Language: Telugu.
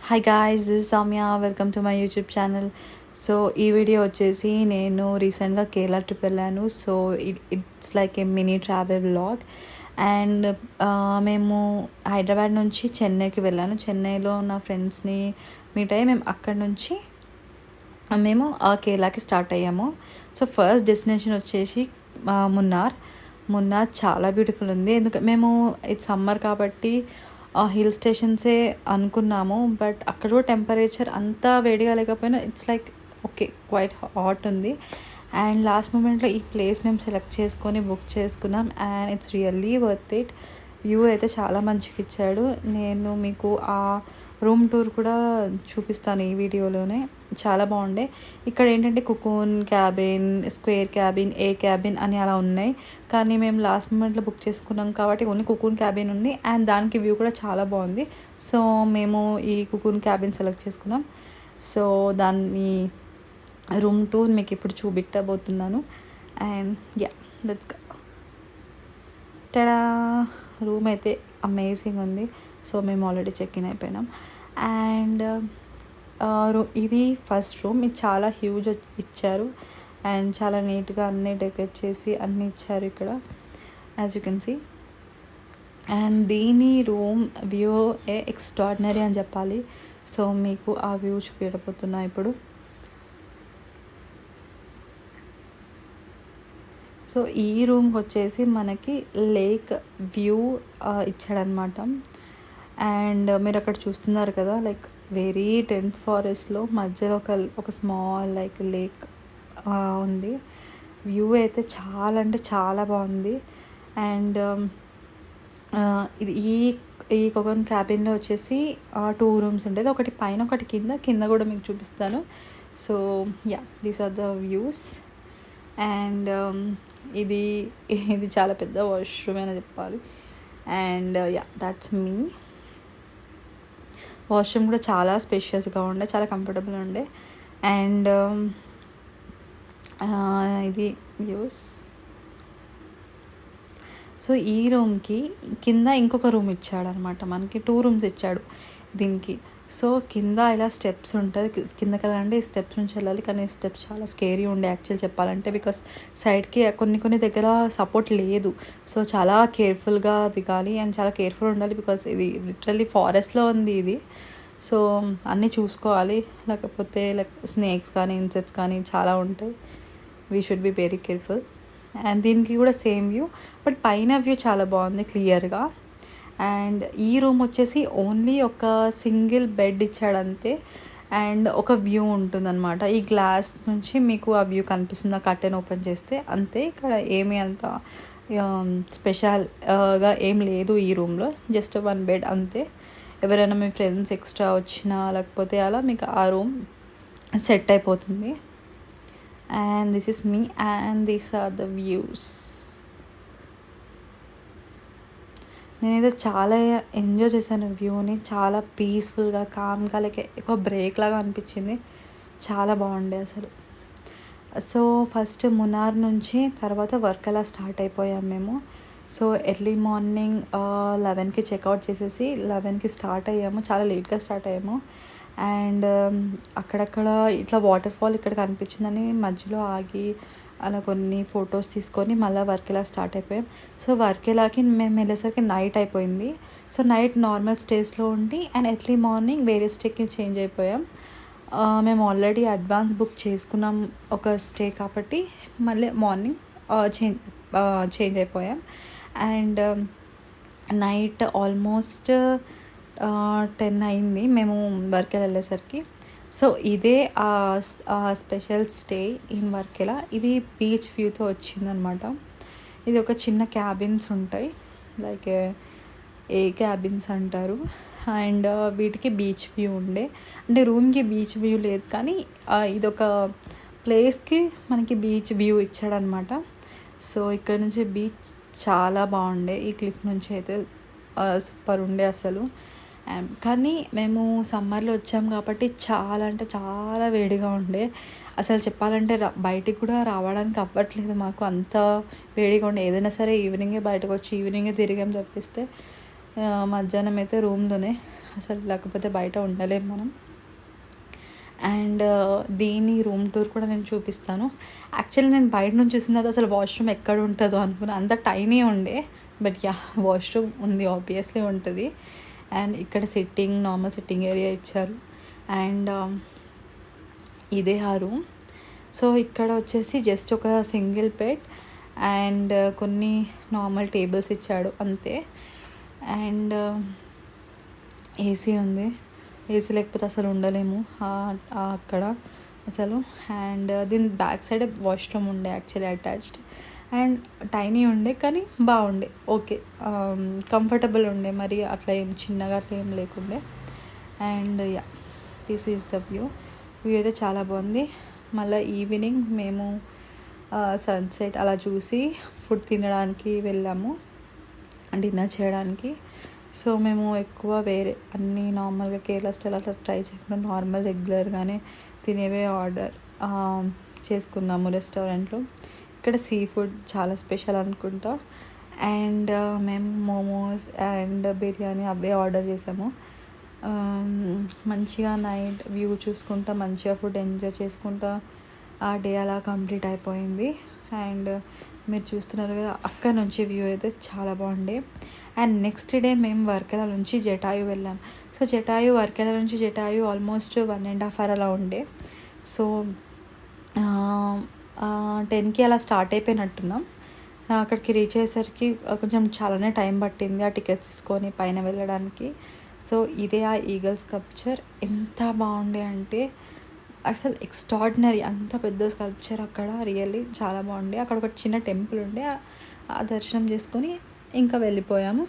Hi guys, this is Soumya. Welcome to my YouTube channel. So ఈ వీడియో వచ్చేసి నేను రీసెంట్గా కేరళ ట్రిప్ వెళ్ళాను. So it's like A mini travel vlog. And మేము హైదరాబాద్ నుంచి చెన్నైకి వెళ్ళాను. చెన్నైలో నా ఫ్రెండ్స్ని మీట్ అయ్యి మేము అక్కడి నుంచి మేము కేరళకి స్టార్ట్ అయ్యాము. సో ఫస్ట్ డెస్టినేషన్ వచ్చేసి మున్నార్ చాలా బ్యూటిఫుల్ ఉంది. ఎందుకంటే మేము ఇది సమ్మర్ కాబట్టి హిల్ స్టేషన్సే అనుకున్నాము. బట్ అక్కడ కూడా టెంపరేచర్ అంతా వేడిగా లేకపోయినా it's like okay, quite hot ఉంది. అండ్ లాస్ట్ మూమెంట్లో ఈ ప్లేస్ మేము సెలెక్ట్ చేసుకొని బుక్ చేసుకున్నాం. And it's really worth it. View అయితే చాలా మంచిగా ఇచ్చాడు. నేను మీకు ఆ రూమ్ టూర్ కూడా చూపిస్తాను ఈ వీడియోలోనే. చాలా బాగుండే. ఇక్కడ ఏంటంటే కుకూన్ క్యాబిన్, స్క్వేర్ క్యాబిన్, ఏ క్యాబిన్ అని అలా ఉన్నాయి. కానీ మేము లాస్ట్ మూమెంట్లో బుక్ చేసుకున్నాం కాబట్టి ఓన్లీ కుకూన్ క్యాబిన్ ఉంది. అండ్ దానికి వ్యూ కూడా చాలా బాగుంది. సో మేము ఈ కుకూన్ క్యాబిన్ సెలెక్ట్ చేసుకున్నాం. సో దాన్ని రూమ్ టూర్ మీకు ఇప్పుడు చూపెట్టబోతున్నాను. And ya, let's go. Tada, room అయితే అమేజింగ్ ఉంది. సో మేము ఆల్రెడీ చెక్ ఇన్ అయిపోయినాం. అండ్ ఇది ఫస్ట్ రూమ్. ఇది చాలా హ్యూజ్ ఇచ్చారు అండ్ చాలా నీట్గా అన్నీ డెకరేట్ చేసి అన్నీ ఇచ్చారు ఇక్కడ, as you can see. And దీని రూమ్ వ్యూ ఎక్స్ట్రాడినరీ అని చెప్పాలి. సో మీకు ఆ వ్యూ చూపించబోతున్నా ఇప్పుడు. సో ఈ రూమ్కి వచ్చేసి మనకి లేక్ వ్యూ ఇచ్చాడనమాట. అండ్ మీరు అక్కడ చూస్తున్నారు కదా, లైక్ వెరీ డెన్స్ ఫారెస్ట్లో మధ్యలో ఒక స్మాల్ లైక్ లేక్ ఉంది. వ్యూ అయితే చాలా అంటే చాలా బాగుంది. అండ్ ఇది ఈ కొకన్ క్యాబిన్లో వచ్చేసి 2 రూమ్స్ ఉండేది. ఒకటి పైన ఒకటి కింద కూడా మీకు చూపిస్తాను. So yeah, these are the views. And ఇది చాలా పెద్ద వాష్రూమ్ అని చెప్పాలి. And yeah, that's me. Washroom కూడా చాలా స్పేషియస్గా ఉండే, చాలా కంఫర్టబుల్ ఉండే. అండ్ ఇది వ్యూస్. సో ఈ రూమ్కి కింద ఇంకొక రూమ్ ఇచ్చాడు అనమాట. మనకి 2 రూమ్స్ ఇచ్చాడు దీనికి. సో కింద ఇలా స్టెప్స్ ఉంటుంది. కిందకి వెళ్ళాలంటే ఈ స్టెప్స్ నుంచి వెళ్ళాలి. కానీ ఈ స్టెప్స్ చాలా స్కేరీ ఉండే యాక్చువల్ చెప్పాలంటే, బికాస్ సైడ్కి కొన్ని దగ్గర సపోర్ట్ లేదు. సో చాలా కేర్ఫుల్గా దిగాలి అండ్ చాలా కేర్ఫుల్ ఉండాలి. బికాస్ ఇది లిటరల్లీ ఫారెస్ట్లో ఉంది ఇది. సో అన్నీ చూసుకోవాలి, లేకపోతే లైక్ స్నేక్స్ కానీ ఇన్సెక్ట్స్ కానీ చాలా ఉంటాయి. We should be very careful. And దీనికి కూడా సేమ్ వ్యూ, బట్ పైన వ్యూ చాలా బాగుంది క్లియర్గా. అండ్ ఈ రూమ్ వచ్చేసి ఓన్లీ ఒక సింగిల్ బెడ్ ఇచ్చాడంతే. అండ్ ఒక వ్యూ ఉంటుందన్నమాట. ఈ గ్లాస్ నుంచి మీకు ఆ వ్యూ కనిపిస్తుంది, ఆ కర్టెన్ ఓపెన్ చేస్తే అంతే. ఇక్కడ ఏమీ అంత స్పెషల్గా ఏం లేదు ఈ రూమ్లో. జస్ట్ 1 బెడ్ అంతే. ఎవరైనా మీ ఫ్రెండ్స్ ఎక్స్ట్రా వచ్చినా లేకపోతే అలా మీకు ఆ రూమ్ సెట్ అయిపోతుంది. And this is me and these are the views. నేనైతే చాలా ఎంజాయ్ చేశాను వ్యూని. చాలా పీస్ఫుల్గా, కామ్గా, లైక్ ఎక్కువ బ్రేక్ లాగా అనిపించింది. చాలా బాగుండే అసలు. సో ఫస్ట్ మున్నార్ నుంచి తర్వాత వర్కలా స్టార్ట్ అయిపోయాం మేము. సో ఎర్లీ మార్నింగ్ 11కి చెక్అవుట్ చేసేసి 11కి స్టార్ట్ అయ్యాము. చాలా లేట్గా స్టార్ట్ అయ్యాము. అండ్ అక్కడక్కడ ఇట్లా వాటర్ ఫాల్ ఇక్కడ కనిపించిందని మధ్యలో ఆగి అలా కొన్ని ఫొటోస్ తీసుకొని మళ్ళీ వర్కెలా స్టార్ట్ అయిపోయాం. సో వర్కెలాకి మేము వెళ్ళేసరికి నైట్ అయిపోయింది. సో నైట్ నార్మల్ స్టేస్లో ఉండి అండ్ ఎర్లీ మార్నింగ్ వేరే స్టేకి చేంజ్ అయిపోయాం. మేము ఆల్రెడీ అడ్వాన్స్ బుక్ చేసుకున్నాం ఒక స్టే కాబట్టి మళ్ళీ మార్నింగ్ చేంజ్ అయిపోయాం. అండ్ నైట్ ఆల్మోస్ట్ 10 అయింది మేము వర్కెలా వెళ్ళేసరికి. సో ఇదే స్పెషల్ స్టే ఇన్ వర్కెలా. ఇది బీచ్ వ్యూతో వచ్చిందనమాట. ఇది ఒక చిన్న క్యాబిన్స్ ఉంటాయి, లైక్ ఏ క్యాబిన్స్ అంటారు. అండ్ వీటికి బీచ్ వ్యూ ఉండే, అంటే రూమ్కి బీచ్ వ్యూ లేదు కానీ ఇదొక ప్లేస్కి మనకి బీచ్ వ్యూ ఇచ్చాడనమాట. సో ఇక్కడ నుంచి బీచ్ చాలా బాగుండే. ఈ క్లిఫ్ నుంచి అయితే సూపర్ ఉండే అసలు. కానీ మేము సమ్మర్లో వచ్చాము కాబట్టి చాలా అంటే చాలా వేడిగా ఉండే. అసలు చెప్పాలంటే బయటికి కూడా రావడానికి అవ్వట్లేదు మాకు, అంత వేడిగా ఉండే. ఏదైనా సరే ఈవినింగే బయటకు వచ్చి ఈవినింగే తిరిగాం తప్పిస్తే మధ్యాహ్నం అయితే రూమ్లోనే. అసలు లేకపోతే బయట ఉండలేము మనం. అండ్ దీని రూమ్ టూర్ కూడా నేను చూపిస్తాను. యాక్చువల్లీ నేను బయట నుంచి చూసిన తర్వాత అసలు వాష్రూమ్ ఎక్కడ ఉంటుందో అనుకున్నా, అంత టైనీ ఉండే. బట్ యా, వాష్రూమ్ ఉంది, ఆబ్వియస్లీ ఉంటుంది. అండ్ ఇక్కడ నార్మల్ సిట్టింగ్ ఏరియా ఇచ్చారు. అండ్ ఇదే ఆ రూమ్. సో ఇక్కడ వచ్చేసి జస్ట్ ఒక సింగిల్ బెడ్ అండ్ కొన్ని నార్మల్ టేబుల్స్ ఇచ్చాడు అంతే. అండ్ ఏసీ ఉంది. ఏసీ లేకపోతే అసలు ఉండలేము అక్కడ అసలు. అండ్ దీని బ్యాక్ సైడ్ వాష్రూమ్ ఉండే యాక్చువల్లీ అటాచ్డ్. అండ్ టైనీ ఉండే కానీ బాగుండే, ఓకే, కంఫర్టబుల్ ఉండే, మరి అట్లా ఏం చిన్నగా అట్లా ఏం లేకుండే. And yeah, this is the view అయితే చాలా బాగుంది. మళ్ళీ ఈవినింగ్ మేము సన్సెట్ అలా చూసి ఫుడ్ తినడానికి వెళ్ళాము, డిన్నర్ చేయడానికి. సో మేము ఎక్కువ వేరే అన్నీ నార్మల్గా కేరళ స్టైల్ అట్లా ట్రై చేయకుండా నార్మల్ రెగ్యులర్గానే తినేవే ఆర్డర్ చేసుకున్నాము రెస్టారెంట్లో. ఇక్కడ సీ ఫుడ్ చాలా స్పెషల్ అనుకుంటా. అండ్ మేము momos and biryani away order చేసాము. మంచిగా నైట్ వ్యూ చూసుకుంటా మంచిగా ఫుడ్ ఎంజాయ్ చేసుకుంటా ఆ డే అలా కంప్లీట్ అయిపోయింది. అండ్ మీరు చూస్తున్నారు కదా, అక్కడ నుంచి వ్యూ అయితే చాలా బాగుండే. అండ్ నెక్స్ట్ డే మేము వర్కలా నుంచి జటాయు వెళ్ళాం. సో వర్కలా నుంచి జటాయు ఆల్మోస్ట్ 1.5 hours అలా ఉండే. సో 10కి అలా స్టార్ట్ అయిపోయినట్టున్నాం. అక్కడికి రీచ్ అయ్యేసరికి కొంచెం చాలానే టైం పట్టింది ఆ టికెట్స్ తీసుకొని పైన వెళ్ళడానికి. సో ఇదే ఆ ఈగల్ స్కల్ప్చర్. ఎంత బాగుండే అంటే అసలు ఎక్స్ట్రాడినరీ, అంత పెద్ద స్కల్ప్చర్ అక్కడ. రియల్లీ చాలా బాగుండే. అక్కడ ఒక చిన్న టెంపుల్ ఉండే, ఆ దర్శనం చేసుకొని ఇంకా వెళ్ళిపోయాము.